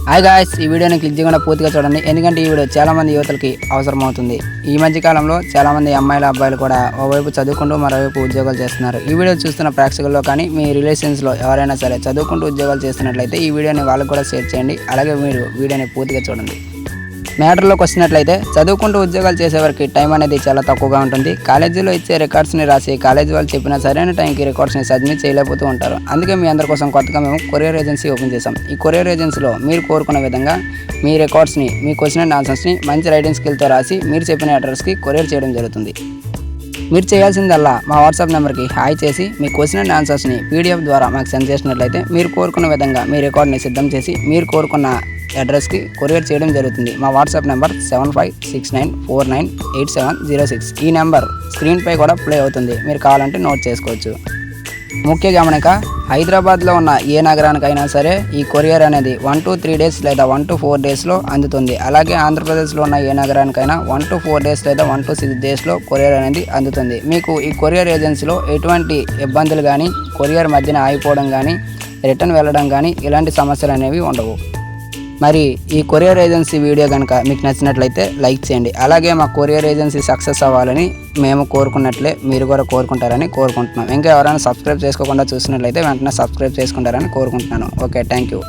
Hi guys, ఈ వీడియోని click చేయకుండా పూర్తిగా చూడండి. ఎందుకంటే ఈ వీడియో చాలా మంది యువతలకి అవసరం అవుతుంది. ఈ మధ్య కాలంలో చాలా మంది అమ్మాయిలు అబ్బాయిలు కూడా ఓవైపు చదువుకుంటూ మరోవైపు ఉద్యోగాలు చేస్తున్నారు. ఈ వీడియో చూస్తున్న ప్రేక్షకుల్లో కానీ మీ రిలేషన్స్లో ఎవరైనా సరే చదువుకుంటూ ఉద్యోగాలు చేస్తున్నట్లయితే ఈ వీడియోని వాళ్ళకు కూడా షేర్ చేయండి. అలాగే మీరు వీడియోని పూర్తిగా చూడండి. మ్యాటర్లోకి వచ్చినట్లయితే చదువుకుంటూ ఉద్యోగాలు చేసేవారికి టైం అనేది చాలా తక్కువగా ఉంటుంది. కాలేజీలో ఇచ్చే రికార్డ్స్ని రాసి కాలేజీ వాళ్ళు చెప్పిన సరైన టైంకి రికార్డ్స్ని సబ్మిట్ చేయలేకపోతూ ఉంటారు. అందుకే మీ అందరి కోసం కొత్తగా మేము కొరియర్ ఏజెన్సీ ఓపెన్ చేసాం. ఈ కొరియర్ ఏజెన్సీలో మీరు కోరుకున్న విధంగా మీ రికార్డ్స్ని, మీ క్వశ్చన్ అండ్ ఆన్సర్స్ని మంచి రైటింగ్ స్కిల్తో రాసి మీరు చెప్పిన అడ్రస్కి కొరియర్ చేయడం జరుగుతుంది. మీరు చేయాల్సిందల్లా మా వాట్సాప్ నెంబర్కి హాయ్ చేసి మీ క్వశ్చన్ అండ్ ఆన్సర్స్ని పీడిఎఫ్ ద్వారా మాకు సెండ్ చేసినట్లయితే మీరు కోరుకున్న విధంగా మీ రికార్డ్ని సిద్ధం చేసి మీరు కోరుకున్న అడ్రస్కి కొరియర్ చేయడం జరుగుతుంది. మా వాట్సాప్ నెంబర్ 7569498706. ఈ నెంబర్ స్క్రీన్పై కూడా ప్లే అవుతుంది. మీరు కావాలంటే నోట్ చేసుకోవచ్చు. ముఖ్య గమనిక, హైదరాబాద్లో ఉన్న ఏ నగరానికైనా సరే ఈ కొరియర్ అనేది 1 to 3 days లేదా 1 to 4 daysలో అందుతుంది. అలాగే ఆంధ్రప్రదేశ్లో ఉన్న ఏ నగరానికైనా 1 to 4 days లేదా 1 to 6 daysలో కొరియర్ అనేది అందుతుంది. మీకు ఈ కొరియర్ ఏజెన్సీలో ఎటువంటి ఇబ్బందులు కానీ, కొరియర్ మధ్యన ఆగిపోవడం కానీ, రిటర్న్ వెళ్ళడం కానీ ఇలాంటి సమస్యలు అనేవి ఉండవు. మరి ఈ కొరియర్ ఏజెన్సీ వీడియో కనుక మీకు నచ్చినట్లయితే లైక్ చేయండి. అలాగే మా కొరియర్ ఏజెన్సీ సక్సెస్ అవ్వాలని మేము కోరుకున్నట్లే మీరు కూడా కోరుకుంటారని కోరుకుంటున్నాం. ఇంకా ఎవరైనా సబ్స్క్రైబ్ చేసుకోకుండా చూసినట్లయితే వెంటనే సబ్స్క్రైబ్ చేసుకుంటారని కోరుకుంటున్నాను. Okay, thank you.